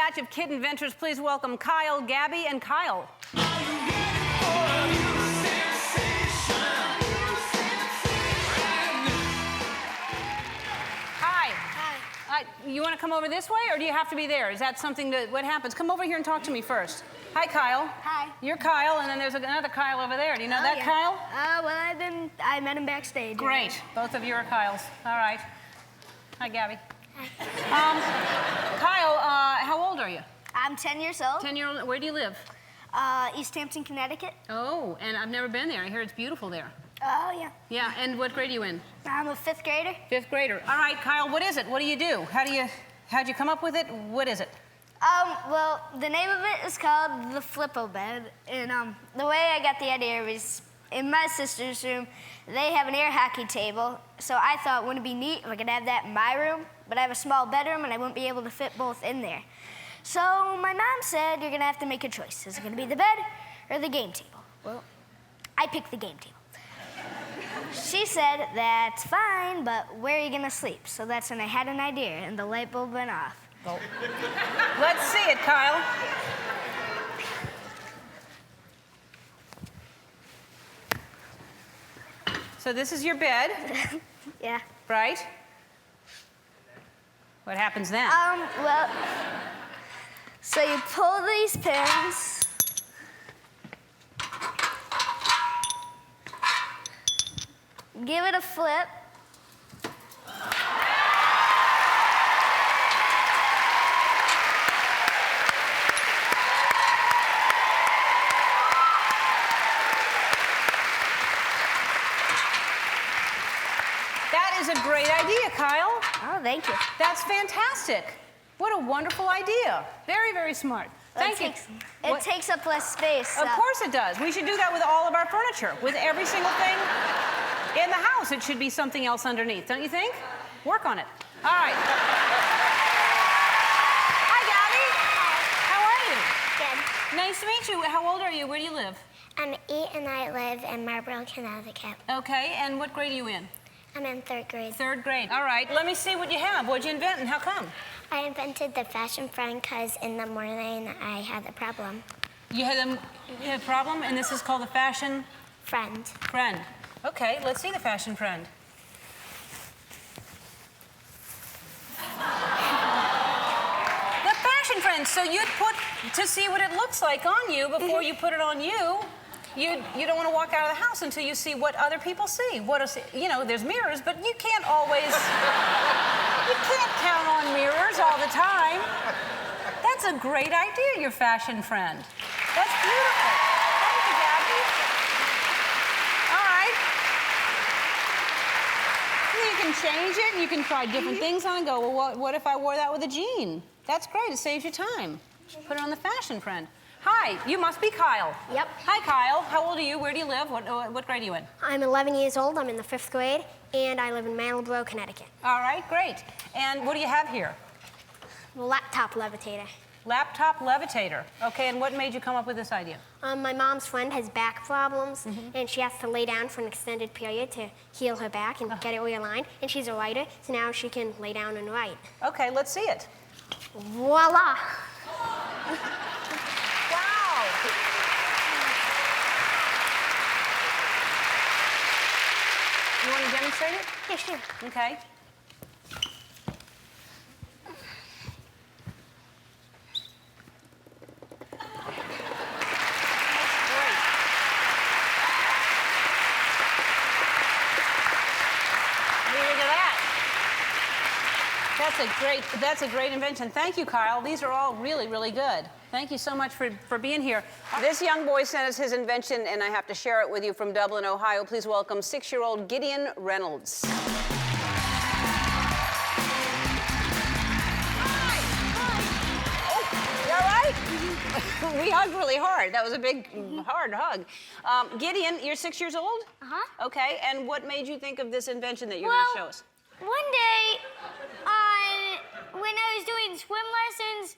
batch of kid inventors. Please welcome Kyle, Gabby, and Kyle. You want to come over this way, or do you have to be there? Is that something that, what happens? Come over here and talk to me first. Hi, Kyle. Hi. You're Kyle, and then there's another Kyle over there. Do you know that, yeah. Kyle? Well, I met him backstage. Great. Both of you are Kyles. All right. Hi, Gabby. Hi. Kyle, how old are you? I'm 10 years old. 10 years old. Where do you live? East Hampton, Connecticut. Oh, and I've never been there. I hear it's beautiful there. Oh, yeah. Yeah, and what grade are you in? I'm a 5th grader. 5th grader. All right, Kyle, what is it? What do you do? How'd you come up with it? What is it? Well, the name of it is called the Flippo Bed. And the way I got the idea was in my sister's room, they have an air hockey table. So I thought, wouldn't it be neat if I could have that in my room? But I have a small bedroom and I wouldn't be able to fit both in there. So my mom said, you're gonna have to make a choice. Is it gonna be the bed or the game table? Well, I picked the game table. She said, that's fine, but where are you gonna sleep? So that's when I had an idea and the light bulb went off. Oh. Let's see it, Kyle. So this is your bed. Yeah. Right? What happens then? Well, so you pull these pins. Give it a flip. That is a great idea, Kyle. Oh, thank you. That's fantastic. What a wonderful idea. Very, very smart. Thank you. It takes up less space. Of course it does. We should do that with all of our furniture, with every single thing in the house. It should be something else underneath, don't you think? Work on it. All right. Hi, Gabby. How are you? Good. Nice to meet you. How old are you? Where do you live? I'm 8 and I live in Marlborough, Connecticut. Okay, and what grade are you in? I'm in 3rd grade. 3rd grade. All right, let me see what you have. What'd you invent and how come? I invented the fashion friend because in the morning I had a problem. You had a problem, and this is called the fashion Friend. friend. Okay, let's see the fashion friend. The fashion friend. So you'd put, to see what it looks like on you before you put it on you. You don't want to walk out of the house until you see what other people see. You know, there's mirrors, but you can't always, you can't count on mirrors all the time. That's a great idea, your fashion friend. That's beautiful. Thank you, Gabby. All right. You can change it, and you can try different things on and go, well, what if I wore that with a jean? That's great, it saves you time. Put it on the fashion friend. Hi, you must be Kyle. Yep. Hi, Kyle. How old are you? Where do you live? What grade are you in? I'm 11 years old. I'm in the 5th grade, and I live in Marlborough, Connecticut. All right, great. And what do you have here? Laptop levitator. Laptop levitator. Okay, and what made you come up with this idea? My mom's friend has back problems, and she has to lay down for an extended period to heal her back and get it realigned. And she's a writer, so now she can lay down and write. Okay, let's see it. Voila! Wow! You want to demonstrate it? Yeah, sure. Okay. That's a great invention. Thank you, Kyle. These are all really, really good. Thank you so much for being here. This young boy sent us his invention, and I have to share it with you from Dublin, Ohio. Please welcome 6-year-old Gideon Reynolds. We hugged really hard. That was a big, hard hug. Gideon, you're 6 years old? Uh-huh. Okay, and what made you think of this invention that you're going to show us? One day, when I was doing swim lessons,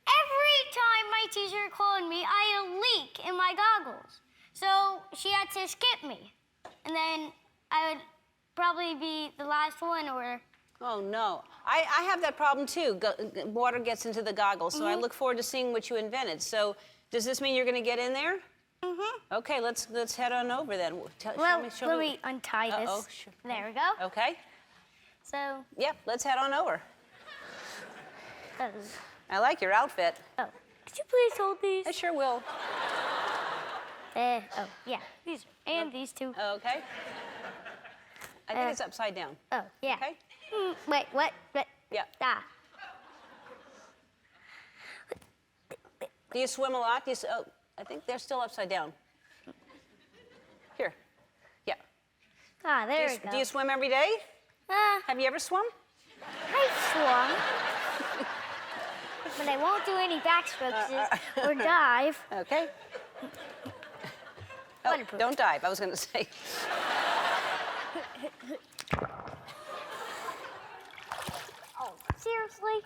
every time my teacher called me, I had a leak in my goggles. So she had to skip me. And then I would probably be the last one or Oh, no. I have that problem, too. Water gets into the goggles, so I look forward to seeing what you invented. So does this mean you're going to get in there? Mm-hmm. Okay, let's head on over then. Let me untie this. Oh, sure. There we go. Okay. So. Yep, let's head on over. Oh. I like your outfit. Oh. Could you please hold these? I sure will. Oh, yeah. These and these two. Okay. I think it's upside down. Oh, yeah. Okay. Wait, what? Yeah. Ah. Do you swim a lot? Oh, I think they're still upside down. Here. Yeah. Ah, there we go. Do you swim every day? Have you ever swum? I swum. But I won't do any backstrokes or dive. Okay. Oh, Waterproof. don't dive, I was going to say. Oh, seriously?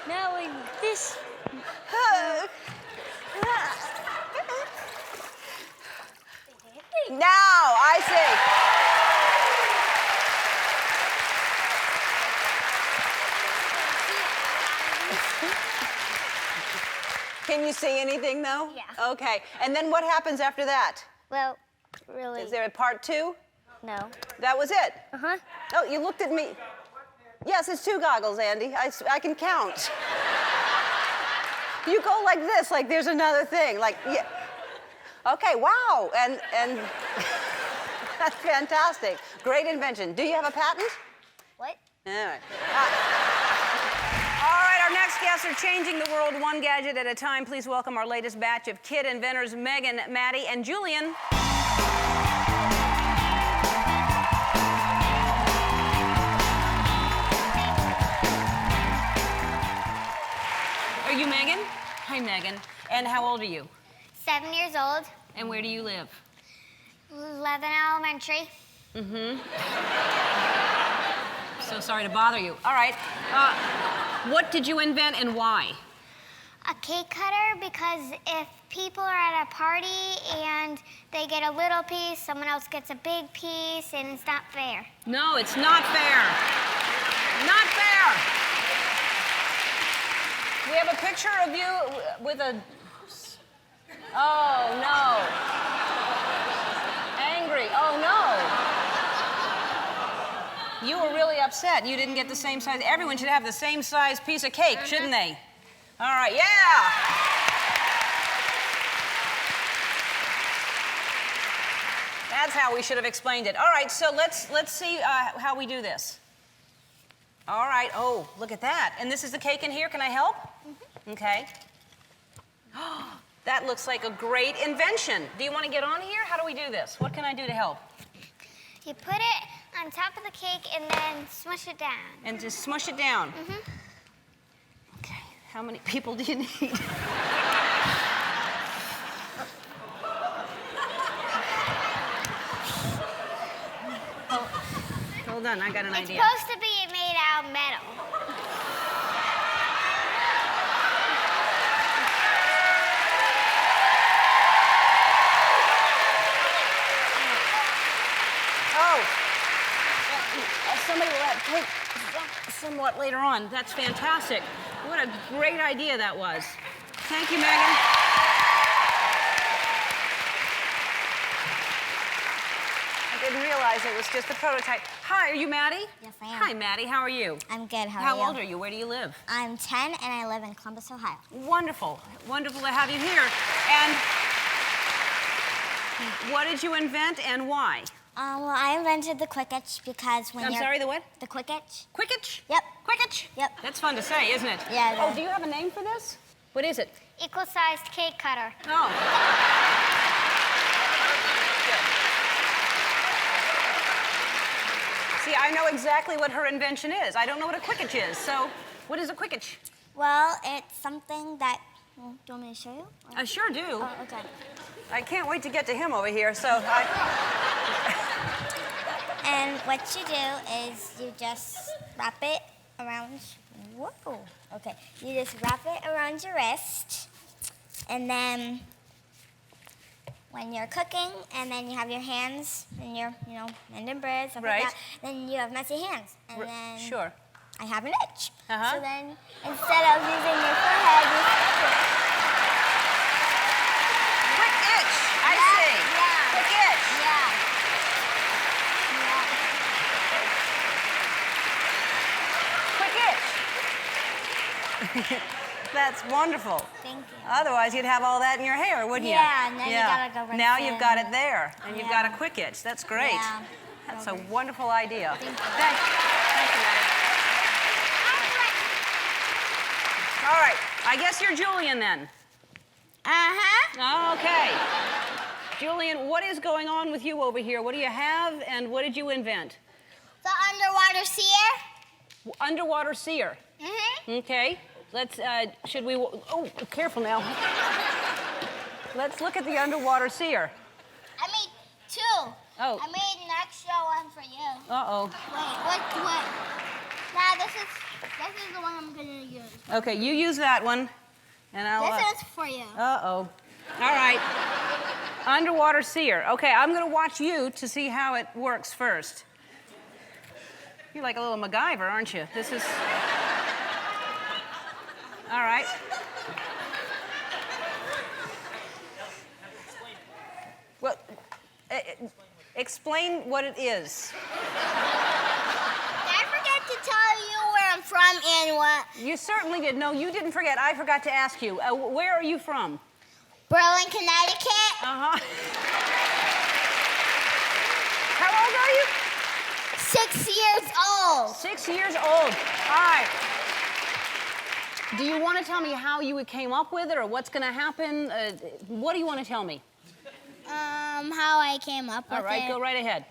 Now in this. Now, I see. Can you see anything, though? Yeah. Okay. And then what happens after that? Well, really. Is there a part 2? No. That was it? Uh-huh. Oh, you looked at me. Yes, it's 2 goggles, Andy. I can count. You go like this, like there's another thing. Like, yeah. Okay, wow. And that's fantastic. Great invention. Do you have a patent? What? All right. All right, our next guests are changing the world one gadget at a time. Please welcome our latest batch of kid inventors, Megan, Maddie, and Julian. Are you Megan? Hi, Megan. And how old are you? 7 years old. And where do you live? 11 Elementary. Mm-hmm. So sorry to bother you. All right. What did you invent and why? A cake cutter, because if people are at a party and they get a little piece, someone else gets a big piece, and it's not fair. No, it's not fair. Not fair. We have a picture of you with a... Oh, no. Angry. Oh, no. You were really upset. You didn't get the same size. Everyone should have the same size piece of cake, shouldn't they? All right, yeah. That's how we should have explained it. All right, so let's see how we do this. All right. Oh, look at that. And this is the cake in here. Can I help? Mm-hmm. Okay. That looks like a great invention. Do you want to get on here? How do we do this? What can I do to help? You put it on top of the cake and then smush it down. And just smush it down. Mm-hmm. Okay. How many people do you need? Hold on, I got an idea. It's supposed to be made out of metal. Oh, somebody will have cake somewhat later on. That's fantastic. What a great idea that was. Thank you, Megan. I didn't realize it was just a prototype. Hi, are you Maddie? Yes, I am. Hi, Maddie. How are you? I'm good. How are you? How old are you? Where do you live? I'm 10 and I live in Columbus, Ohio. Wonderful. Wonderful to have you here. And what did you invent and why? Well, I invented the quick itch because when I'm you're... sorry, the what? The quick itch. Quick itch? Yep. Quick itch? Yep. That's fun to say, isn't it? Yeah, it Oh, is. do you have a name for this? What is it? Equal-sized cake cutter. Oh. See, I know exactly what her invention is. I don't know what a quick itch is. So, what is a quick itch? Well, it's something that Well, do you want me to show you? I sure do. Oh, okay. I can't wait to get to him over here, so And what you do is you just wrap it around. Whoa. Okay. You just wrap it around your wrist, and then when you're cooking, and then you have your hands, and you're, mending bread, stuff Right. like that. Then you have messy hands, and then Sure. I have an itch. Uh-huh. So then, instead of using your forehead, you scratch it. Quick itch. I Yeah, see. yeah. Quick itch. Yeah. Quick itch. That's wonderful. Thank you. Otherwise, you'd have all that in your hair, wouldn't you? Yeah, now you gotta go rinse Now it. you've got it there, and you've got a Yeah. quick itch. That's great. Yeah. That's a wonderful idea. Thank you. Thank you, Maddie. All right. I guess you're Julian then. Uh-huh. Okay. Julian, what is going on with you over here? What do you have, and what did you invent? The underwater seer. Underwater seer. Mm-hmm. Okay. Let's, should we, oh, careful now. Let's look at the underwater seer. I made two. Oh. I made an extra one for you. Uh-oh. Wait, what? Now this is the one I'm gonna use. Okay, you use that one, and I'll... This is for you. Uh-oh. All right. Underwater seer. Okay, I'm going to watch you to see how it works first. You're like a little MacGyver, aren't you? This is... All right. Well, explain what it is. Did I forget to tell you where I'm from and what? You certainly did. No, you didn't forget. I forgot to ask you. Where are you from? Berlin, Connecticut. Uh-huh. How old are you? 6 years old. 6 years old. All right. Do you want to tell me how you came up with it or what's going to happen? What do you want to tell me? How I came up with All right, it. go right ahead.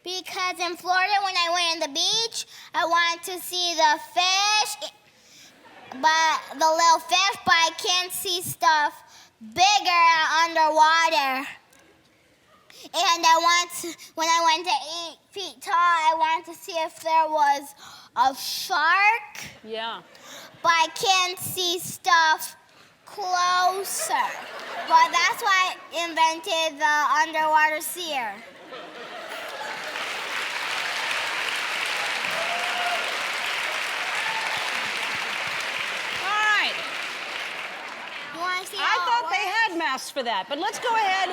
Because in Florida, when I went on the beach, I wanted to see the fish, but the little fish, but I can't see stuff bigger underwater. And when I went to 8 feet tall, I wanted to see if there was a shark, Yeah. but I can't see stuff closer. But that's why I invented the underwater seer. All right. You want to see I how it thought works? they had masks for that, but let's go ahead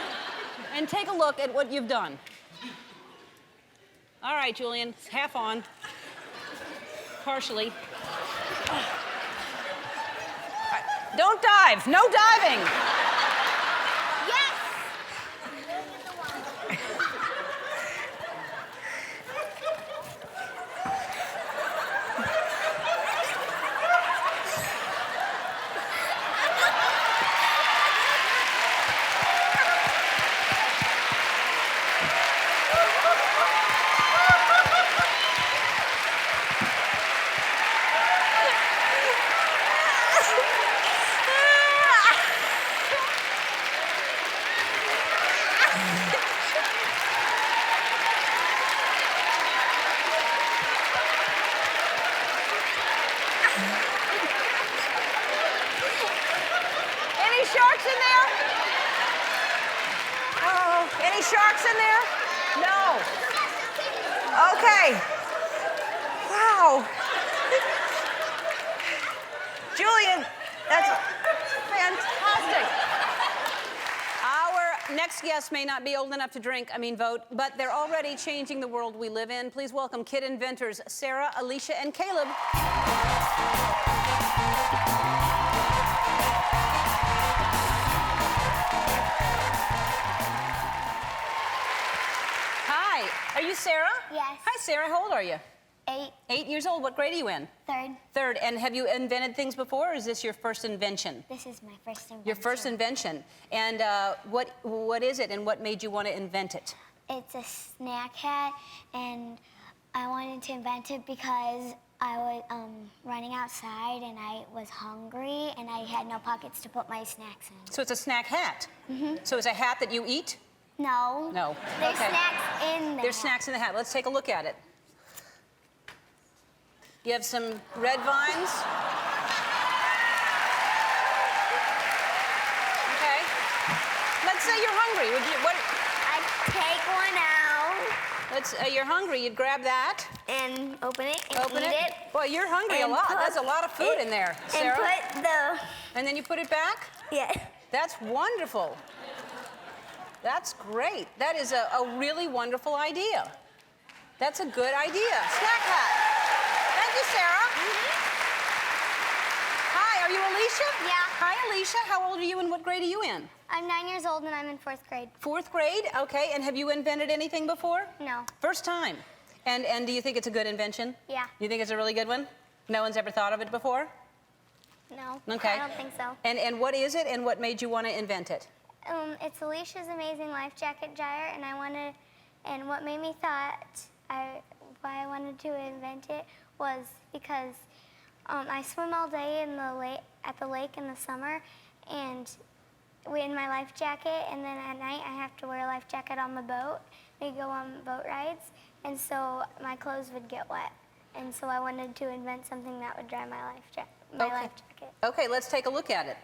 and take a look at what you've done. All right, Julian, it's half on. Partially. Don't dive. No diving. Yes! Any sharks in there? Oh, any sharks in there? No. Okay. Wow. Julian, that's fantastic. Our next guest may not be old enough to drink, vote, but they're already changing the world we live in. Please welcome kid inventors Sarah, Alicia, and Caleb. Hi, are you Sarah? Yes. Hi, Sarah. How old are you? 8, 8 years old. What grade are you in? 3rd. Third. And have you invented things before, or is this your first invention? This is my first invention. Your first invention. And what is it, and what made you want to invent it? It's a snack hat, and I wanted to invent it because I was running outside and I was hungry and I had no pockets to put my snacks in. So it's a snack hat. So it's a hat that you eat? No. No. There's Okay. snacks in there. There's snacks in the hat. Let's take a look at it. You have some red vines. Okay. Let's say you're hungry. Would you? What? I take one out You're hungry. You'd grab that. and open it and Open eat it. Boy, you're hungry a and lot. put That's a lot of food it- in there, And Sarah. put the And then you put it back. yeah. That's wonderful. That's great. That is a really wonderful idea. That's a good idea. Snack hat. Thank you, Sarah. Hi, are you Alicia? Yeah. Hi, Alicia. How old are you and what grade are you in? I'm 9 years old and I'm in 4th grade. 4th grade? Okay. And have you invented anything before? No. First time. And do you think it's a good invention? Yeah. You think it's a really good one? No one's ever thought of it before? No. Okay. I don't think so. And what is it and what made you want to invent it? It's Alicia's Amazing Life Jacket Dryer, and what made me why I wanted to invent it was because I swim all day at the lake in the summer, and in my life jacket, and then at night I have to wear a life jacket on the boat. We go on boat rides, and so my clothes would get wet, and so I wanted to invent something that would dry my life jacket. Okay, let's take a look at it.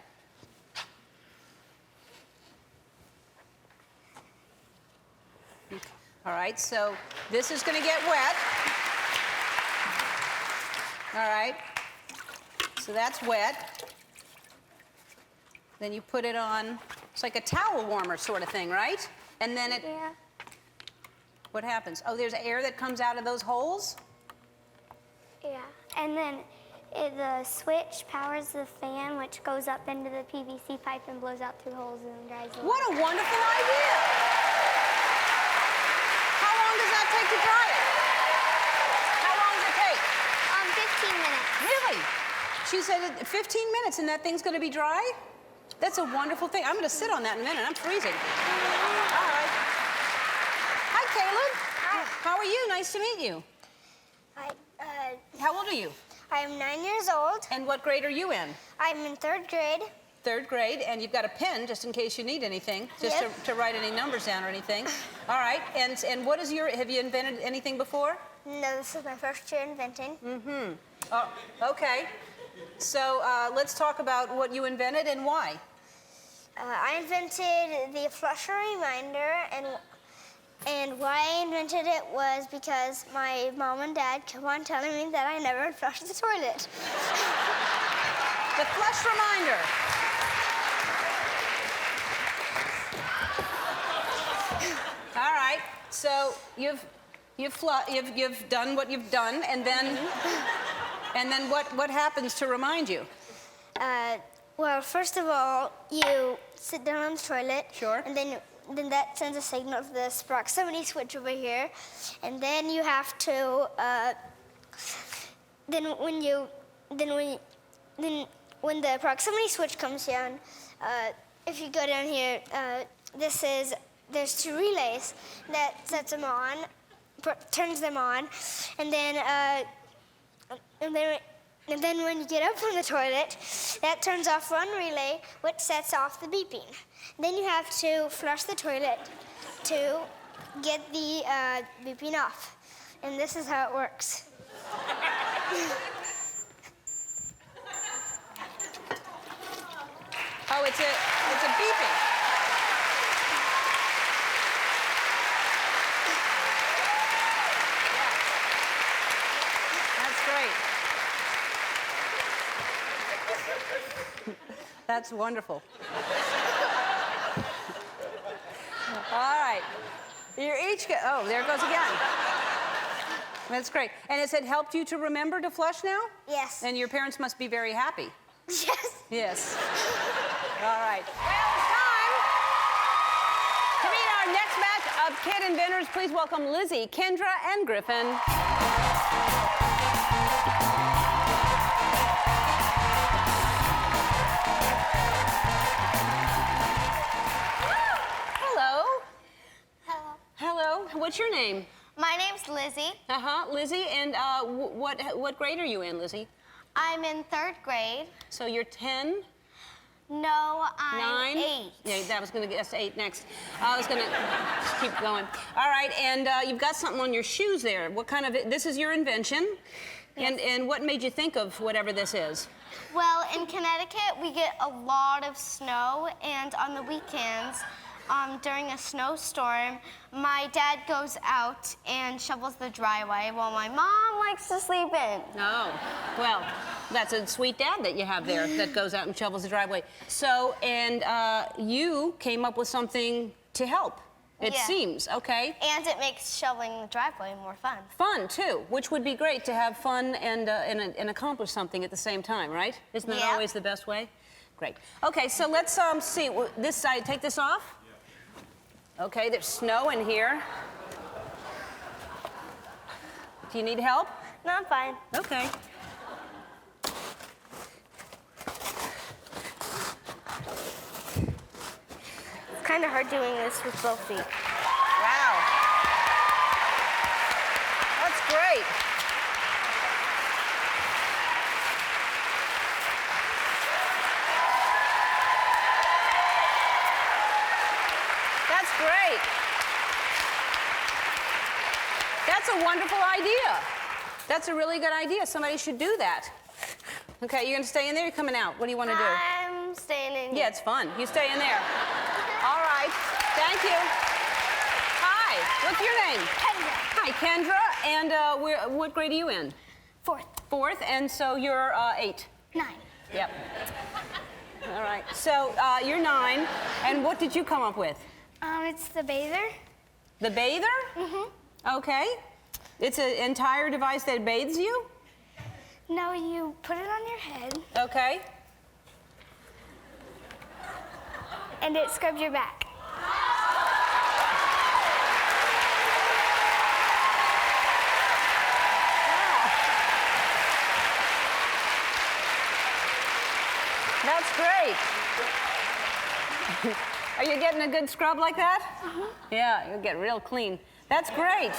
All right, so this is going to get wet. All right, so that's wet. Then you put it on, it's like a towel warmer sort of thing, right? And then it, Yeah. what happens? Oh, there's air that comes out of those holes? Yeah, and then the switch powers the fan, which goes up into the PVC pipe and blows out through holes and dries the What a wonderful idea! How long does that take to dry it? How long does it take? 15 minutes. Really? She said 15 minutes and that thing's going to be dry? That's a wonderful thing. I'm going to sit on that in a minute. I'm freezing. All right. Hi, Caleb. Hi. How are you? Nice to meet you. How old are you? I'm 9 years old. And what grade are you in? I'm in 3rd grade. 3rd grade, and you've got a pen just in case you need anything, just Yep. to write any numbers down or anything. All right, and what is have you invented anything before? No, this is my first year inventing. Oh, okay. So let's talk about what you invented and why. I invented the flusher reminder, and why I invented it was because my mom and dad kept on telling me that I never flushed the toilet. The flush reminder. All right. So you've done what you've done, and then what happens to remind you? Well, first of all, you sit down on the toilet. Sure. And then that sends a signal to this proximity switch over here, and then you have to. When the proximity switch comes down, if you go down here, there's 2 relays that sets them on, turns them on, and then when you get up from the toilet, that turns off one relay, which sets off the beeping. Then you have to flush the toilet to get the beeping off. And this is how it works. Oh, it's a beeping. Yeah. That's great. That's wonderful. All right. You're each oh, there it goes again. That's great. And has it helped you to remember to flush now? Yes. And your parents must be very happy. Yes. Yes. All right. Well, it's time to meet our next batch of kid inventors. Please welcome Lizzie, Kendra, and Griffin. Hello. Hello. Hello. What's your name? My name's Lizzie. Lizzie, and what grade are you in, Lizzie? I'm in 3rd grade. So you're 10? No, I'm 9? 8. Yeah, that was going to get us 8 next. I was going to just keep going. All right, and you've got something on your shoes there. What kind of, this is your invention? Yes. And what made you think of whatever this is? Well, in Connecticut, we get a lot of snow, and on the weekends, during a snowstorm, my dad goes out and shovels the driveway while my mom likes to sleep in. Oh, well, that's a sweet dad that you have there that goes out and shovels the driveway. So, and you came up with something to help, it Yeah. seems, okay? And it makes shoveling the driveway more fun. Fun, too, which would be great to have fun and accomplish something at the same time, right? Isn't that Yeah. always the best way? Great. Okay, so let's see. This side, take this off. Okay, there's snow in here. Do you need help? No, I'm fine. Okay. It's kind of hard doing this with both feet. Wow. That's great. That's great. That's a wonderful idea. That's a really good idea. Somebody should do that. Okay, you're gonna stay in there, you're coming out. What do you want to do? I'm staying in Yeah, it's fun. You stay in there. All right. Thank you. Hi. What's your name? Kendra. Hi, Kendra. And what grade are you in? 4th. 4th, and so you're 8. 9. Yep. All right. So you're 9, and what did you come up with? It's the bather. The bather? Mm-hmm. Okay. It's an entire device that bathes you? No, you put it on your head, Okay. and it scrubs your back. That's great. Are you getting a good scrub like that? Yeah, you'll get real clean. That's great.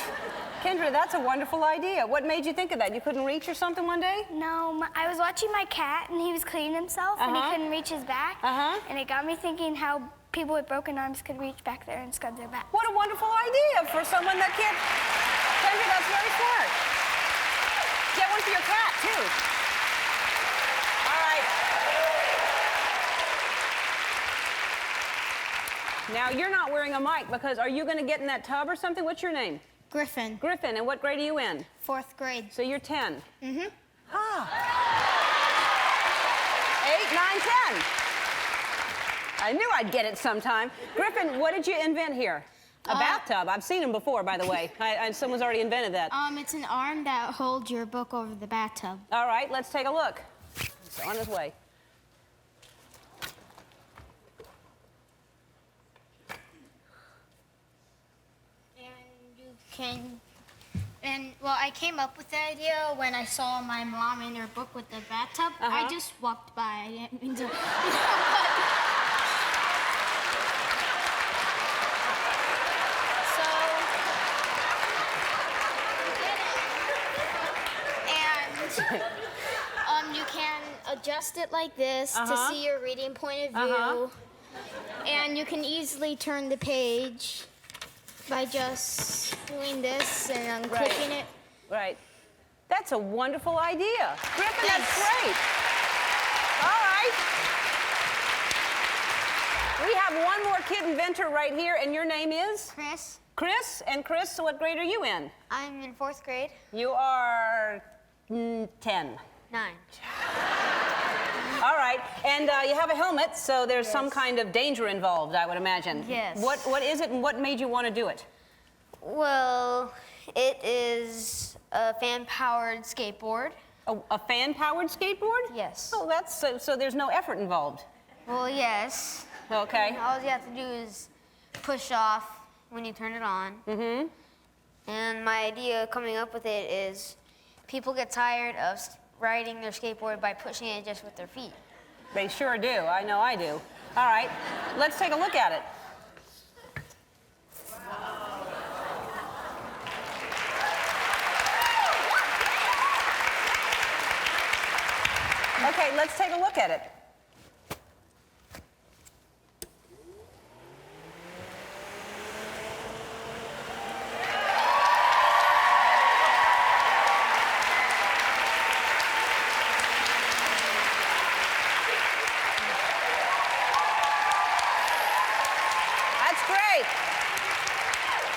Kendra, that's a wonderful idea. What made you think of that? You couldn't reach or something one day? No, I was watching my cat, and he was cleaning himself, and he couldn't reach his back. And it got me thinking how people with broken arms could reach back there and scrub their back. What a wonderful idea for someone that can't. Kendra, that's very smart. Get one for your cat, too. All right. Now, you're not wearing a mic because are you going to get in that tub or something? What's your name? Griffin, Griffin, and what grade are you in? 4th grade. So you're 10. Mm-hmm. Ah. 8, 9, 10. I knew I'd get it sometime. Griffin, what did you invent here? A bathtub. I've seen them before, by the way. Someone's already invented that. It's an arm that holds your book over the bathtub. All right, let's take a look. It's on his way. Well, I came up with the idea when I saw my mom in her book with the bathtub. I just walked by. I didn't mean to. And you can adjust it like this to see your reading point of view. And you can easily turn the page by just doing this and clicking it. Right. That's a wonderful idea. Griffin, that's great. All right. We have one more kid inventor right here, and your name is? Chris. Chris. And Chris, so what grade are you in? I'm in 4th grade. You are 10. 9. All right, and you have a helmet, so there's some kind of danger involved, I would imagine. Yes. What is it, and what made you want to do it? Well, it is a fan-powered skateboard. A fan-powered skateboard? Yes. Oh, that's so there's no effort involved. Well, yes. Okay. All you have to do is push off when you turn it on. Mm-hmm. And my idea coming up with it is people get tired of riding their skateboard by pushing it just with their feet. They sure do. I know I do. All right, let's take a look at it. Okay, let's take a look at it.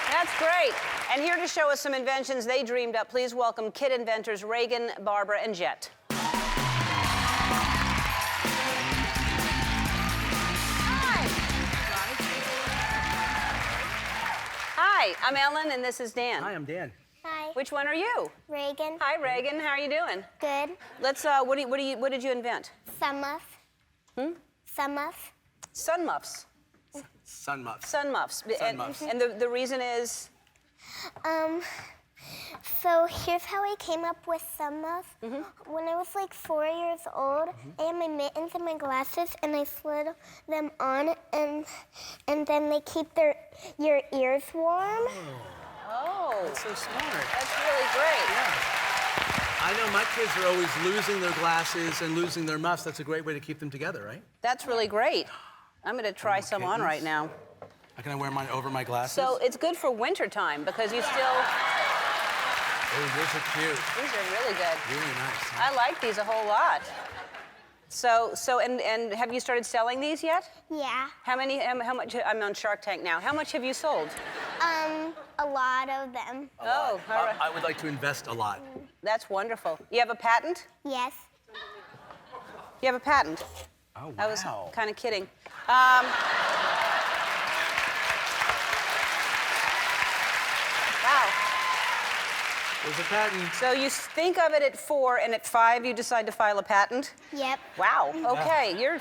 That's great. And here to show us some inventions they dreamed up, please welcome kid inventors Reagan, Barbara, and Jet. Hi, I'm Ellen, and this is Dan. Hi, I'm Dan. Hi. Which one are you? Reagan. Hi, Reagan. How are you doing? Good. Let's. What did you invent? Sun muff. Sun muff. Sun muffs. Sun muffs. Sun muffs. Sun muffs. And the reason is. So here's how I came up with sun muff. When I was like 4 years old, I had my mittens and my glasses, and I slid them on, and then they keep your ears warm. Oh, That's so smart. that's really great. I know my kids are always losing their glasses and losing their muffs. That's a great way to keep them together, right? That's really great. I'm going to try some on kittens. right now. Can I wear mine over my glasses? So it's good for winter time because you still. Oh, those are cute. These are really good. Really nice. I like these a whole lot. So and have you started selling these yet? Yeah. How many? How much? I'm on Shark Tank now. How much have you sold? A lot of them. Oh, all right. I would like to invest a lot. That's wonderful. You have a patent? Yes. You have a patent? Oh, wow. I was kind of kidding. Wow. There's a patent. So you think of it at 4, and at 5 you decide to file a patent? Yep. Wow. Okay, you're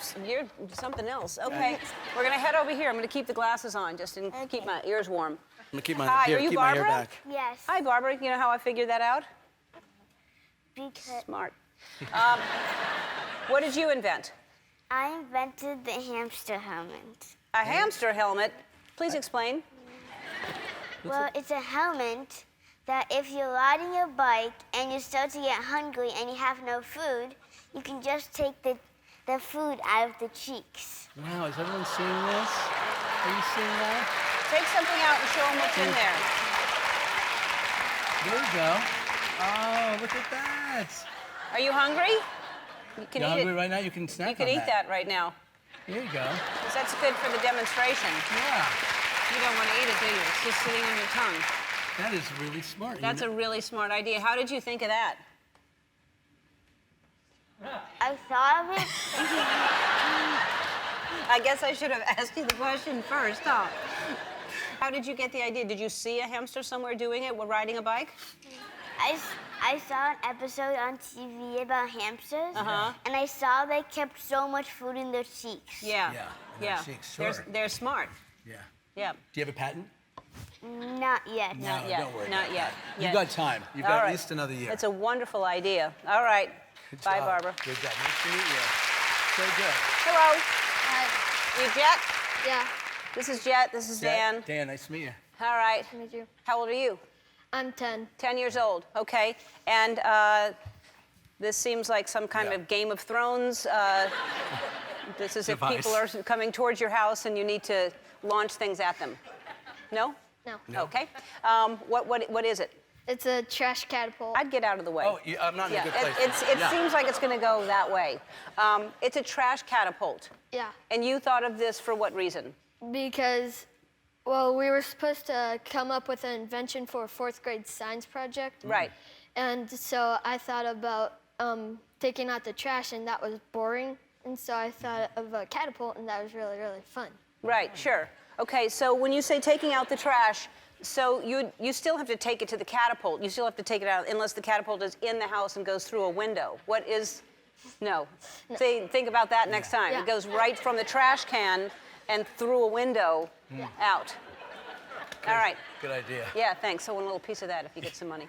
something else. Okay, we're gonna head over here. I'm gonna keep the glasses on just to keep my ears warm. I'm gonna keep my, Hi, here, are you keep my hair Barbara? back. Yes. Hi, Barbara. You know how I figured that out? Because Smart. What did you invent? I invented the hamster helmet. A hamster helmet. Please explain. Well, it's a helmet that if you're riding your bike and you start to get hungry and you have no food, you can just take the food out of the cheeks. Wow, is everyone seeing this? Are you seeing that? Take something out and show them what's in there. There you go. Oh, look at that. Are you hungry? You can You're eat hungry it. right now? You can snack You can on eat that right now. There you go. 'Cause that's good for the demonstration. Yeah. You don't want to eat it, do you? It's just sitting on your tongue. That is really smart. That's a really smart idea. How did you think of that? I thought of it. I guess I should have asked you the question first, huh? How did you get the idea? Did you see a hamster somewhere doing it while riding a bike? I saw an episode on TV about hamsters, Uh-huh. and I saw they kept so much food in their cheeks. Yeah. Yeah, in their cheeks, sure. They're smart. Yeah. Yeah. Do you have a patent? Not yet. No, yet, don't worry not about yet, that. yet. You've got time. You've got All at right. least another year. It's a wonderful idea. All right. Good Bye, job. Barbara. Good job. Nice to meet you. So good. Hello. You Jet? Yeah. This is Jet. This is Dan. Dan, nice to meet you. All right. Meet you. How old are you? I'm 10. 10 years old. Okay. And this seems like some kind Yeah. of Game of Thrones. This is if Device. people are coming towards your house and you need to launch things at them. No? No. Okay. What is it? It's a trash catapult. I'd get out of the way. Oh, I'm not in a good place. It Yeah. seems like it's going to go that way. It's a trash catapult. Yeah. And you thought of this for what reason? Because, well, we were supposed to come up with an invention for a 4th grade science project. Right. And so I thought about taking out the trash, and that was boring. And so I thought of a catapult, and that was really, really fun. Right, sure. Okay, so when you say taking out the trash, so you still have to take it to the catapult. You still have to take it out unless the catapult is in the house and goes through a window. What is, no. Think about that next time. Yeah. It goes right from the trash can and through a window out. All right. Good idea. Yeah, thanks. I want a little piece of that if you get some money.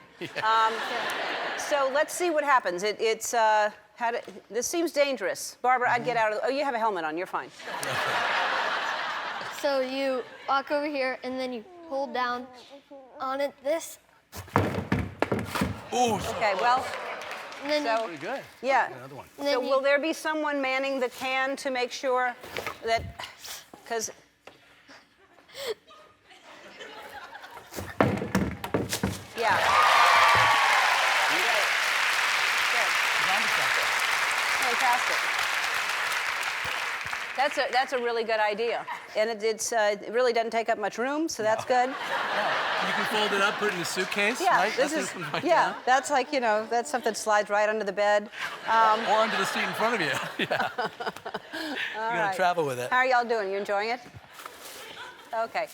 So let's see what happens. This seems dangerous. Barbara, I'd get out of. Oh, you have a helmet on. You're fine. So you walk over here, and then you hold down on it this. Ooh. Okay. Well, then So, Pretty good. yeah. Another one. So will there be someone manning the can to make sure that, because... Yeah. Fantastic. That's a really good idea, and it really doesn't take up much room, so that's good. You can fold it up, put it in a suitcase, Yeah, right? this That's is gonna come right yeah. down. That's like that's something that slides right under the bed. Or under the seat in front of you. Yeah. You're gonna right. travel with it. How are y'all doing? You enjoying it? Okay.